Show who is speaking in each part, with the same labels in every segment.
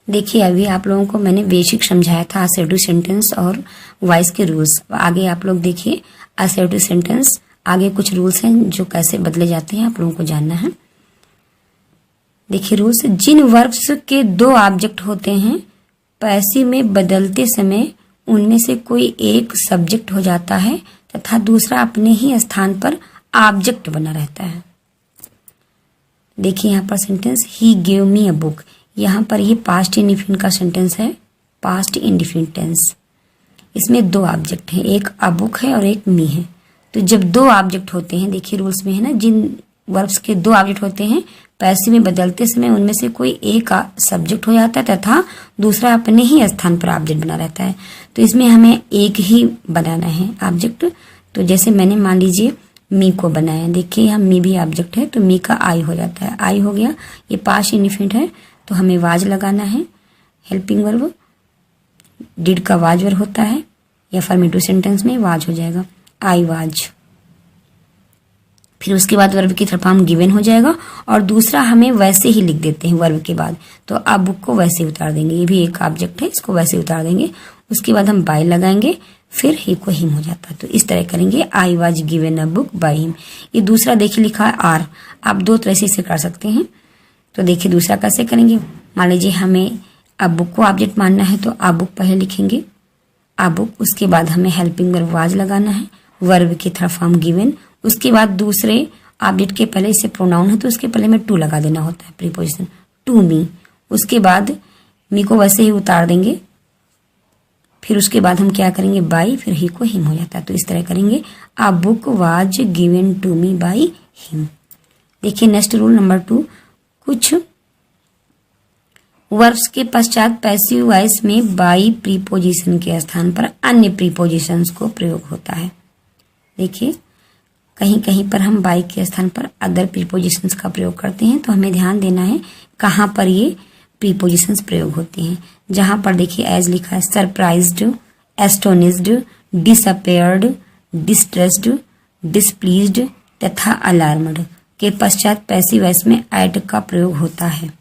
Speaker 1: देखिए अभी आप लोगों को मैंने बेसिक समझाया था असर्टिव सेंटेंस और वॉइस के रूल्स। आगे आप लोग देखिए असर्टिव सेंटेंस, आगे कुछ रूल्स हैं जो कैसे बदले जाते हैं आप लोगों को जानना है। देखिए रूल्स, जिन वर्ब्स के दो ऑब्जेक्ट होते हैं पैसिव में बदलते समय उनमें से कोई एक सब्जेक्ट हो जाता है तथा दूसरा अपने ही स्थान पर ऑब्जेक्ट बना रहता है। देखिए यहाँ पर sentence he gave me a book, यहाँ पर ये पास्ट इंडिफिनिट का सेंटेंस है, पास्ट इंडिफिनिट टेंस। इसमें दो ऑब्जेक्ट हैं, एक अ बुक है और एक मी है। तो जब दो ऑब्जेक्ट होते हैं, देखिए रूल्स में है ना, जिन वर्ब्स के दो ऑब्जेक्ट होते हैं पैसिव में बदलते समय उनमें से कोई एक सब्जेक्ट हो जाता है तथा दूसरा अपने ही स्थान पर ऑब्जेक्ट बना रहता है। तो इसमें हमें एक ही बनाना है ऑब्जेक्ट। तो जैसे मैंने मान लीजिए मी को बनाया, देखिए यहाँ मी भी ऑब्जेक्ट है तो मी का आई हो जाता है, आई हो गया। ये पास्ट इंडिफिनिट है तो हमें वाज लगाना है, हेल्पिंग वर्ब, डिड का वाज वर्ब होता है या अफर्मेटिव सेंटेंस में वाज हो जाएगा, आई वाज। फिर उसके बाद वर्ब की थर्ड फॉर्म गिवन हो जाएगा और दूसरा हमें वैसे ही लिख देते हैं वर्ब के बाद। तो अब बुक को वैसे उतार देंगे, ये भी एक ऑब्जेक्ट है, इसको वैसे उतार देंगे। उसके बाद हम बाय लगाएंगे, फिर ही को हिम हो जाता है। तो इस तरह करेंगे, I was given a book by him. ये दूसरा देखिए लिखा है आर, आप दो तरह से इसे कर सकते हैं। तो देखिए दूसरा कैसे करेंगे, मान लीजिए हमें अब बुक को ऑब्जेक्ट मानना है तो अब बुक पहले लिखेंगे, अब बुक। उसके बाद हमें हेल्पिंग वर्ब वाज लगाना है, वर्ब की थर्ड फॉर्म गिवन। उसके बाद दूसरे ऑब्जेक्ट के पहले, इसे प्रोनाउन है तो उसके पहले में टू लगा देना होता है, प्रीपोजिशन टू मी। उसके बाद मी को वैसे ही उतार देंगे, फिर उसके बाद हम क्या करेंगे बाय, फिर ही को हिम हो जाता है। तो इस तरह करेंगे, a book was given to me by him. देखिए नेक्स्ट रूल नंबर 2, कुछ वर्ब्स के पश्चात पैसिव वॉइस में बाई प्रीपोजिशन के स्थान पर अन्य प्रीपोजिशंस को प्रयोग होता है। देखिए कहीं कहीं पर हम बाई के स्थान पर अदर प्रीपोजिशंस का प्रयोग करते हैं, तो हमें ध्यान देना है कहाँ पर ये प्रीपोजिशंस प्रयोग होती हैं। जहां पर देखिए एज लिखा है, सरप्राइज्ड, एस्टोनिश्ड, डिसअपेयर्ड, डिस्ट्रेस्ड, डिसप्लीज्ड तथा अलार्म्ड के पश्चात पैसिव वॉइस में एड का प्रयोग होता है।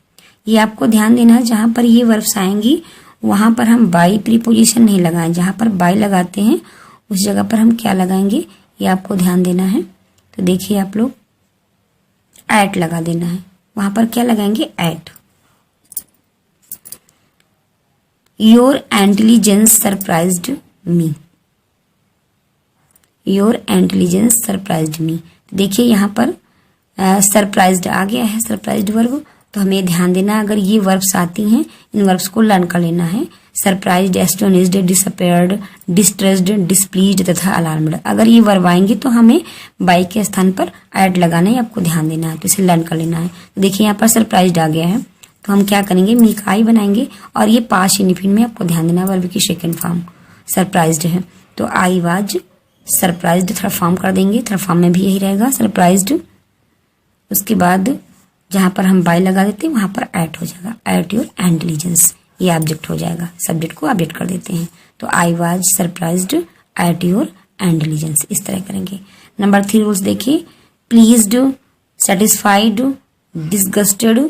Speaker 1: ये आपको ध्यान देना है, जहां पर ये वर्ब्स आएंगी वहां पर हम बाई प्रीपोजिशन नहीं लगाएं। जहां पर बाई लगाते हैं उस जगह पर हम क्या लगाएंगे, ये आपको ध्यान देना है। तो देखिए आप लोग एट लगा देना है, वहां पर क्या लगाएंगे, at. Your intelligence surprised me, your intelligence surprised me. देखिए यहाँ पर सरप्राइज्ड आ गया है, सरप्राइज्ड वर्ब। तो हमें ध्यान देना, अगर ये वर्ब्स आती हैं इन वर्ब्स को लर्न कर लेना है, सरप्राइज्ड, एस्टोनिश्ड, डिसअपेयर्ड, डिस्ट्रेस्ड, डिसप्लीज्ड तथा अलार्म्ड। अगर ये वर्ब आएंगे तो हमें बाई के स्थान पर ऐड लगाना है, आपको ध्यान देना है, तो इसे लर्न कर लेना है। तो देखिए यहाँ पर सरप्राइज्ड आ गया है तो हम क्या करेंगे, मी का आई बनाएंगे और ये पास्ट इंडिफिनिट में आपको ध्यान देना है, वर्ब की सेकेंड फॉर्म सरप्राइज्ड है तो I was surprised third form कर देंगे, थर्ड फॉर्म में भी यही रहेगा सरप्राइज्ड। उसके बाद जहां पर हम बाय लगा देते हैं वहां पर एट हो जाएगा, एट योर इंटेलिजेंस, ये ऑब्जेक्ट हो जाएगा, सब्जेक्ट को ऑब्जेक्ट कर देते हैं। तो I was surprised at your intelligence, इस तरह करेंगे। नंबर 3 रूल्स देखिए, pleased, satisfied, disgusted,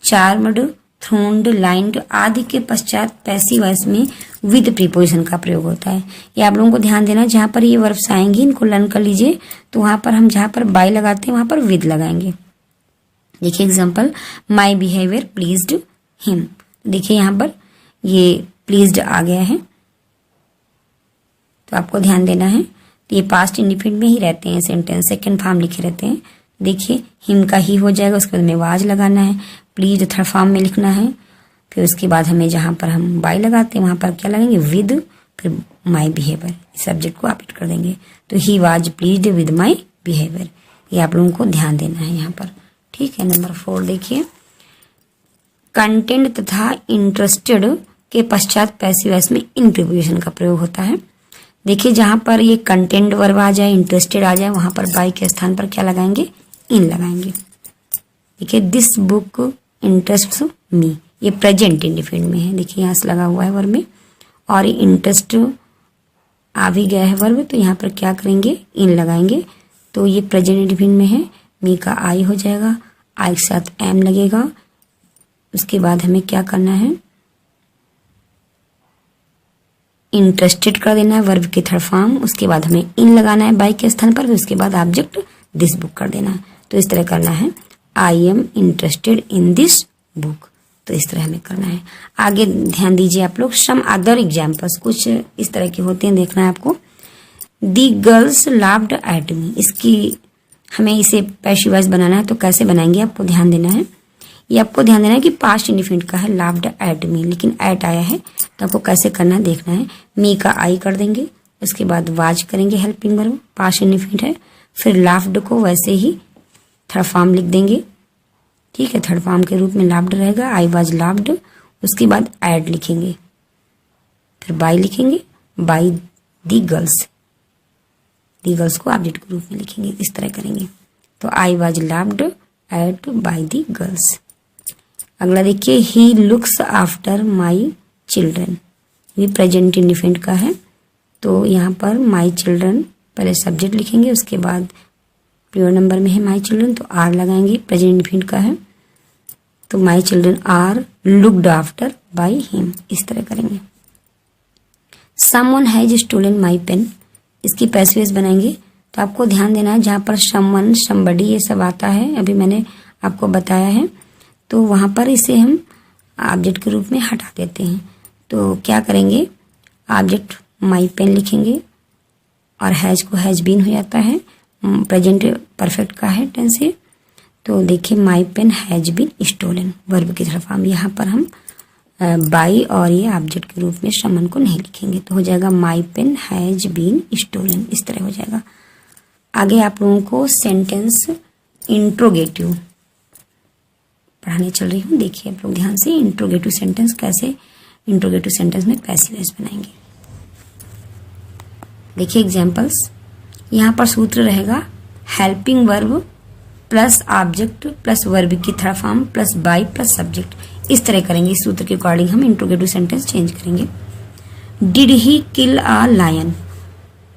Speaker 1: charmed, thronged, lined आदि के पश्चात पैसिव वॉइस में विद प्रीपोजिशन का प्रयोग होता है। ये आप लोगों को ध्यान देना, जहां पर ये वर्ब्स आएंगी इनको लर्न कर लीजिए। तो वहां पर हम जहां पर बाय लगाते हैं वहां पर विद लगाएंगे। देखिए example, my behaviour pleased him. देखिए यहाँ पर ये प्लीज्ड आ गया है तो आपको ध्यान देना है। तो ये पास्ट इंडिफिनिट में ही रहते हैं सेंटेंस, सेकंड फॉर्म लिखे रहते हैं। देखिए हिम का ही हो जाएगा, उसके बाद में वाज लगाना है, प्लीज थर्ड फॉर्म में लिखना है। फिर उसके बाद हमें जहां पर हम बाय लगाते हैं वहां पर क्या लगेंगे, विद, फिर माई बिहेवियर, सब्जेक्ट को ऑब्जेक्ट कर देंगे। तो he was pleased with my behaviour, ये आप लोगों को ध्यान देना है यहाँ पर, ठीक है। नंबर 4 देखिए, कंटेंट तथा इंटरेस्टेड के पश्चात पैसिव वॉइस में इन प्रीपोजिशन का प्रयोग होता है। देखिए जहां पर ये कंटेंट वर्ब आ जाए, इंटरेस्टेड आ जाए, वहां पर बाय के स्थान पर क्या लगाएंगे, इन लगाएंगे। देखिए दिस बुक इंटरेस्ट्स मी, ये प्रेजेंट इंडिफिनिट में है, देखिए यहाँ से लगा हुआ है वर्ब में, और ये इंटरेस्ट आ भी गया है वर्ब, तो यहाँ पर क्या करेंगे, इन लगाएंगे। तो ये प्रेजेंट इंडिफिनिट में है, मी का आई हो जाएगा, आई के साथ एम लगेगा। उसके बाद हमें क्या करना है, इंटरेस्टेड कर देना है वर्ब के थर्ड फॉर्म, उसके बाद हमें इन लगाना है बाई के स्थान पर, उसके बाद ऑब्जेक्ट दिस बुक कर देना है। तो इस तरह करना है, I am interested in this book. तो इस तरह हमें करना है। आगे ध्यान दीजिए आप लोग, सम अदर एग्जाम्पल्स कुछ इस तरह के होते हैं, देखना है आपको। दी गर्ल्स लाफ्ड एट मी, इसकी हमें इसे पैसिव वॉइस बनाना है, तो कैसे बनाएंगे आपको ध्यान देना है। ये आपको ध्यान देना है कि पास्ट इंडिफिनिट का है लाफ्ड एट मी, लेकिन एट आया है तो आपको कैसे करना है देखना है। मी का आई कर देंगे, उसके बाद वाज करेंगे हेल्पिंग वर्ब, पास्ट इंडिफिनिट है, फिर लाफ्ड को वैसे ही थर्ड फॉर्म लिख देंगे, ठीक है, थर्ड फॉर्म के रूप में लाफ्ड रहेगा, आई वाज लाफ्ड, उसके बाद एड लिखेंगे, फिर बाई लिखेंगे, by the girls, the girls को ऑब्जेक्ट के रूप में लिखेंगे, इस तरह करेंगे। तो I was laughed eight by the girls. अगला देखिए, he looks after my children, ये प्रेजेंट इंडिफिनिट का है, तो यहाँ पर माई चिल्ड्रन पहले सब्जेक्ट लिखेंगे, उसके बाद प्योर नंबर में है माई चिल्ड्रन तो आर लगाएंगे, प्रेजेंट इंडिफिनिट का है, तो my children are looked after by him, इस तरह करेंगे। Someone has stolen my pen, इसकी पैसिव वॉइस बनाएंगे, तो आपको ध्यान देना है जहाँ पर समवन समबडी ये सब आता है, अभी मैंने आपको बताया है, तो वहाँ पर इसे हम ऑब्जेक्ट के रूप में हटा देते हैं। तो क्या करेंगे, ऑब्जेक्ट माई पेन लिखेंगे और हैज को हैज बीन हो जाता है, प्रेजेंट परफेक्ट का है टेंस से, तो देखिए my pen has been stolen, verb की तरफ हम यहाँ पर हम बाई और ये ऑब्जेक्ट के रूप में समन को नहीं लिखेंगे, तो हो जाएगा माई पेन हैज बीन स्टोलन, इस तरह हो जाएगा। आगे आप लोगों को सेंटेंस इंट्रोगेटिव पढ़ाने चल रही हूँ, देखिए आप लोग ध्यान से, इंट्रोगेटिव सेंटेंस कैसे, इंट्रोगेटिव सेंटेंस में पैसिव वॉइस बनाएंगे। देखिए एग्जांपल्स, यहाँ पर सूत्र रहेगा helping verb plus object plus verb की third form plus by plus subject, इस तरह करेंगे। इस सूत्र के अकॉर्डिंग हम इंट्रोगेटिव सेंटेंस चेंज करेंगे। Did he kill a lion,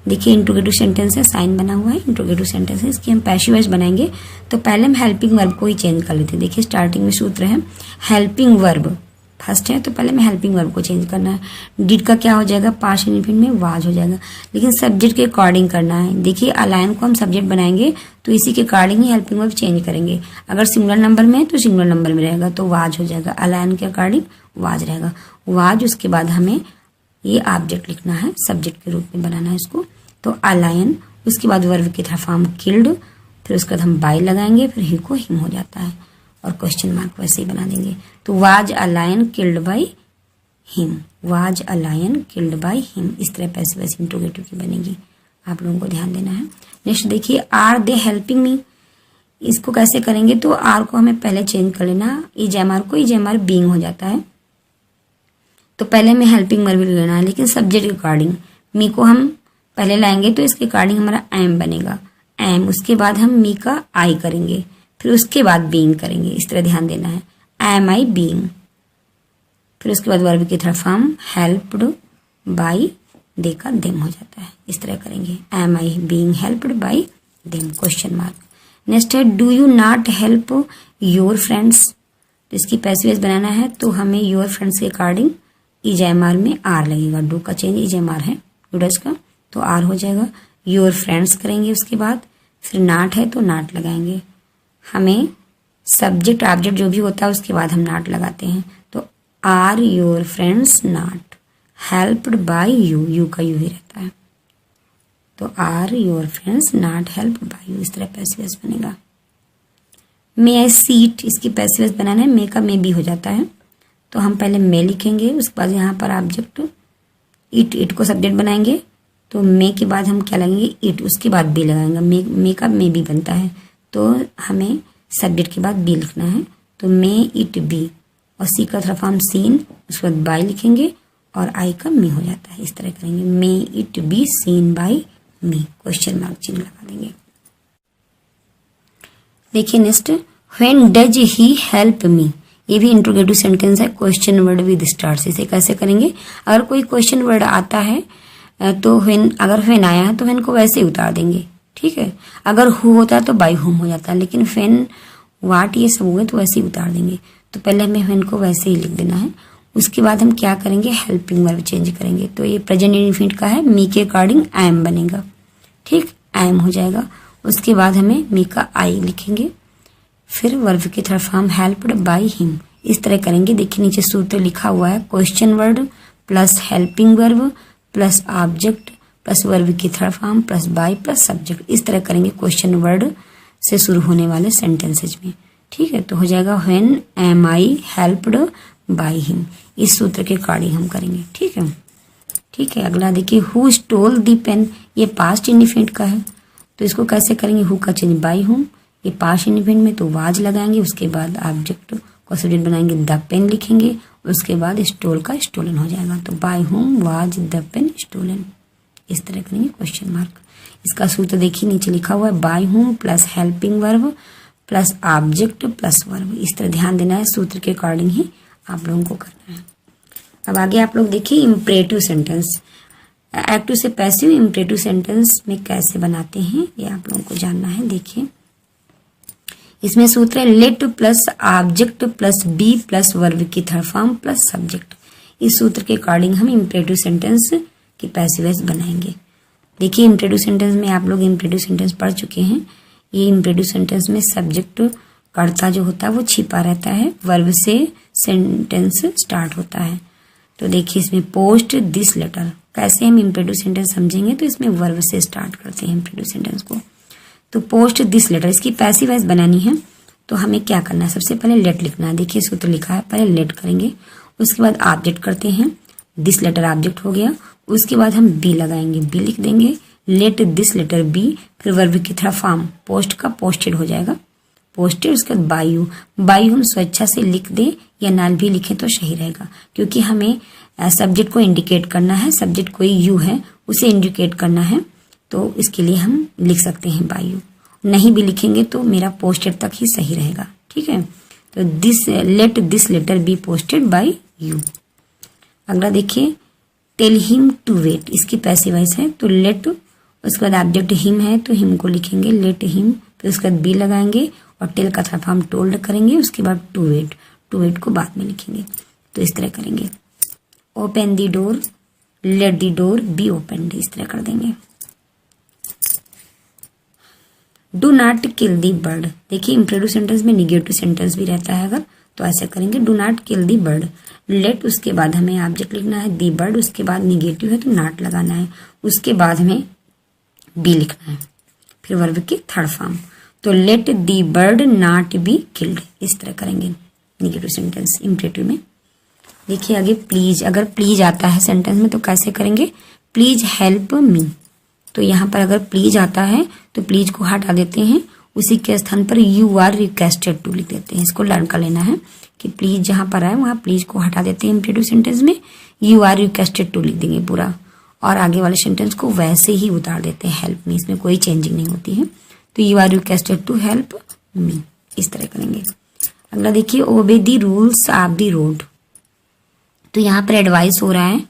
Speaker 1: देखिए इंट्रोगेटिव सेंटेंस है, साइन बना हुआ है, इंट्रोगेटिव सेंटेंस है, इसकी हम पैसिव वॉइस बनाएंगे, तो पहले हम हेल्पिंग वर्ब को ही चेंज कर लेते हैं। देखिए स्टार्टिंग में सूत्र है हेल्पिंग वर्ब फर्स्ट है, तो पहले में हेल्पिंग वर्ब को चेंज करना है। डिड का क्या हो जाएगा, पास्ट इंडिफिनिट में वाज हो जाएगा, लेकिन सब्जेक्ट के अकॉर्डिंग करना है। देखिए अलायन को हम सब्जेक्ट बनाएंगे तो इसी के अकॉर्डिंग ही हेल्पिंग वर्ब चेंज करेंगे। अगर सिंगुलर नंबर में है तो सिंगुलर नंबर में रहेगा, तो वाज हो जाएगा, अलायन के अकॉर्डिंग वाज रहेगा, वाज, उसके बाद हमें ये ऑब्जेक्ट लिखना है, सब्जेक्ट के रूप में बनाना है इसको, तो अलायन, उसके बाद वर्ब की थर्ड फॉर्म किल्ड, फिर उसके बाद हम बाई लगाएंगे, फिर ही को हिम हो जाता है, और क्वेश्चन मार्क वैसे ही बना देंगे। तो was a lion killed by him, was a lion killed by him, इस तरह पैसिव वॉइस इंट्रोगेटिव की बनेगी, आप लोगों को ध्यान देना है। नेक्स्ट देखिए, आर दे हेल्पिंग मी, इसको कैसे करेंगे, तो आर को हमें पहले चेंज कर लेना, इजेएमआर को इजेएमआर बीइंग हो जाता है, तो पहले में हेल्पिंग वर्ब लेना है, लेकिन सब्जेक्ट के अकॉर्डिंग। मी को हम पहले लाएंगे तो इसके अकॉर्डिंग हमारा एम बनेगा, एम, उसके बाद हम मी का आई करेंगे, फिर उसके बाद बीइंग करेंगे, इस तरह ध्यान देना है, एम आई बीइंग, फिर उसके बाद वर्ब की third form helped by they का देम हो जाता है, इस तरह करेंगे, am I being helped by them, question mark. Next है do you not help your friends, तो इसकी पैसिव वॉइस बनाना है, तो हमें योर फ्रेंड्स के अकॉर्डिंग इजेएमआर में आर लगेगा, डू का चेंज इजेएमआर है डूडस का, तो आर हो जाएगा, योर फ्रेंड्स करेंगे, उसके बाद फिर नॉट है तो नॉट लगाएंगे, हमें सब्जेक्ट ऑब्जेक्ट जो भी होता है उसके बाद हम नॉट लगाते हैं, तो are your friends not helped by you, you का यू ही रहता है, तो are your friends not helped by you, इस तरह पैसिव वॉइस बनेगा। मे आई सीट, इसकी पैसिव वॉइस बनाना है, मे का मे भी हो जाता है, तो हम पहले मे लिखेंगे, उसके बाद यहाँ पर ऑब्जेक्ट इट, इट को सब्जेक्ट बनाएंगे, तो मे के बाद हम क्या लगाएंगे, इट, उसके बाद बी लगाएंगे, मे का मे भी बनता है, तो हमें सब्जेक्ट के बाद बी लिखना है, तो मे इट बी, और सी का थर्ड फॉर्म सीन, उसके बाद बाई लिखेंगे और आई का मी हो जाता है, इस तरह करेंगे, may it be seen by me, question mark चिन्ह लगा देंगे। देखिए next, when does he help me, ये भी इंट्रोगेटिव सेंटेंस है, क्वेश्चन वर्ड विद स्टार्ट, इसे कैसे करेंगे, अगर कोई क्वेश्चन वर्ड आता है तो व्हेन, अगर व्हेन आया है तो व्हेन को वैसे ही उतार देंगे, ठीक है, अगर हु होता है तो बाई हुम हो जाता है, लेकिन व्हेन वाट ये सब हुए तो वैसे ही उतार देंगे, तो पहले हमें व्हेन को वैसे ही लिख देना है, उसके बाद हम क्या करेंगे, हेल्पिंग वर्ब चेंज करेंगे। तो ये प्रेजेंट इंडेफिनिट का है, मी के अकॉर्डिंग आई एम बनेगा, ठीक, आई एम हो जाएगा। उसके बाद हमें मी का आई लिखेंगे, फिर वर्ब की third form helped by him, इस तरह करेंगे। देखिए नीचे सूत्र लिखा हुआ है, question word plus helping verb plus object plus verb की third form plus by plus subject, इस तरह करेंगे क्वेश्चन वर्ड से शुरू होने वाले सेंटेंसेज में, ठीक है। तो हो जाएगा when am I helped by him, इस सूत्र के अकॉर्डिंग हम करेंगे, ठीक है। ठीक है, अगला देखिए, हु स्टोल दी पेन, ये पास्ट इंडिफिनिट का है, तो इसको कैसे करेंगे, हु का चेंज बाय हुम, ये पास्ट इंडिफिनिट में तो वाज लगाएंगे, उसके बाद ऑब्जेक्ट को सब्जेक्ट बनाएंगे, द पेन लिखेंगे, उसके बाद स्टोल का स्टोलन हो जाएगा। तो by whom was the pen stolen, इस तरह करेंगे क्वेश्चन मार्क। इसका सूत्र देखिए नीचे लिखा हुआ है, by whom plus helping verb plus object plus verb, इस तरह ध्यान देना है, सूत्र के अकॉर्डिंग ही आप लोगों को करना है। अब आगे आप लोग देखिए इम्परेटिव सेंटेंस, एक्टिव से पैसिव इम्परेटिव सेंटेंस में कैसे बनाते हैं ये आप लोगों को जानना है। देखिए इसमें सूत्र है let plus object plus B plus verb की थर्ड फॉर्म प्लस सब्जेक्ट, इस सूत्र के अकॉर्डिंग हम इम्परेटिव सेंटेंस की पैसिव वॉइस बनाएंगे। देखिए इम्परेटिव सेंटेंस में आप लोग इम्परेटिव सेंटेंस पढ़ चुके हैं, ये इम्परेटिव सेंटेंस में सब्जेक्ट कर्ता जो होता है वो छिपा रहता है, वर्ब से सेंटेंस स्टार्ट होता है। तो देखिए इसमें पोस्ट दिस लेटर, कैसे हम इम्परेटिव सेंटेंस समझेंगे, तो इसमें वर्ब से स्टार्ट करते हैं इम्परेटिव सेंटेंस को। तो पोस्ट दिस लेटर, इसकी पैसिव वॉइस बनानी है तो हमें क्या करना है, सबसे पहले लेट लिखना है। देखिए सूत्र लिखा है, पहले लेट करेंगे, उसके बाद ऑब्जेक्ट करते हैं, दिस लेटर ऑब्जेक्ट हो गया, उसके बाद हम बी लगाएंगे, बी लिख देंगे, लेट दिस लेटर बी, फिर वर्ब की थर्ड फॉर्म पोस्ट का पोस्टेड हो जाएगा, पोस्टेड, उसके बाद बाय यू, बाय हम स्वेच्छा से लिख दें या नाल भी लिखें तो सही रहेगा, क्योंकि हमें सब्जेक्ट को इंडिकेट करना है, सब्जेक्ट कोई यू है उसे इंडिकेट करना है, तो इसके लिए हम लिख सकते हैं बाय यू, नहीं भी लिखेंगे तो मेरा पोस्टेड तक ही सही रहेगा, ठीक है। तो this let this letter be posted by you. अगला देखिए टेल हिम टू वेट, इसकी पैसिव वॉइस है, तो लेट, उसके बाद ऑब्जेक्ट हिम है तो हिम को लिखेंगे लेट हिम, फिर उसके बाद बी लगाएंगे और टेल का थर्ड फॉर्म टोल्ड करेंगे, उसके बाद टू वेट को बाद में लिखेंगे। तो इस तरह करेंगे, open the door, let the door be opened, इस तरह कर देंगे। Do not kill the bird, देखिए इम्परेटिव सेंटेंस में निगेटिव सेंटेंस भी रहता है अगर, तो ऐसे करेंगे, do not kill the bird, let, उसके बाद हमें ऑब्जेक्ट लिखना है, दी बर्ड, उसके बाद निगेटिव है तो नॉट लगाना है, उसके बाद हमें बी लिखना है, फिर वर्ब की थर्ड फॉर्म, तो let the bird not be killed, इस तरह करेंगे निगेटिव सेंटेंस इम्परेटिव में। देखिए आगे प्लीज, अगर प्लीज आता है सेंटेंस में तो कैसे करेंगे, प्लीज हेल्प मी, तो यहाँ पर अगर प्लीज आता है तो प्लीज को हटा देते हैं, उसी के स्थान पर यू आर रिक्वेस्टेड टू लिख देते हैं। इसको लर्न कर लेना है कि प्लीज जहां पर आए वहां प्लीज को हटा देते हैं इम्परेटिव सेंटेंस में, यू आर रिक्वेस्टेड टू लिख देंगे पूरा, और आगे वाले सेंटेंस को वैसे ही उतार देते हैं हेल्प मी, इसमें कोई चेंजिंग नहीं होती है। तो you are requested to help me, इस तरह करेंगे। अगला देखिए obey the rules of the road, तो यहाँ पर एडवाइस हो रहा है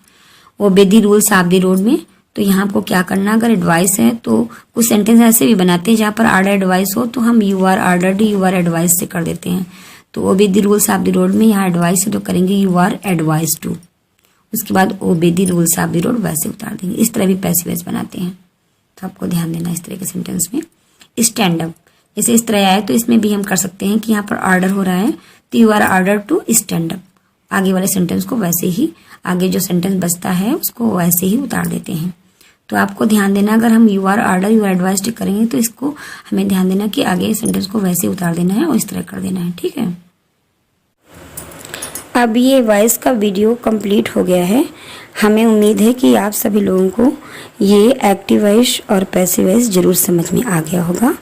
Speaker 1: obey the rules of the road में, तो यहाँ आपको क्या करना, अगर एडवाइस है तो कुछ सेंटेंस ऐसे भी बनाते हैं जहाँ पर आर्डर एडवाइस हो तो हम you are ordered you are advise से कर देते हैं। तो obey the rules of the road में यहाँ एडवाइस है तो करेंगे यू आर एडवाइस टू, उसके बाद obey the rules of the road वैसे उतार देंगे। इस तरह भी पैसिव वॉइस बनाते हैं, तो आपको ध्यान देना इस तरह के सेंटेंस में। स्टैंड अप, जैसे इस तरह आए तो इसमें भी हम कर सकते हैं कि यहाँ पर ऑर्डर हो रहा है तो you are order to stand up, आगे वाले सेंटेंस को वैसे ही, आगे जो सेंटेंस बचता है उसको वैसे ही उतार देते हैं। तो आपको ध्यान देना, अगर हम you are order you are advised करेंगे तो इसको हमें ध्यान देना कि आगे सेंटेंस को वैसे उतार देना है और इस तरह कर देना है, ठीक है। अब ये वॉइस का वीडियो कंप्लीट हो गया है। हमें उम्मीद है कि आप सभी लोगों को ये एक्टिव वॉइस और पैसिव वॉइस जरूर समझ में आ गया होगा।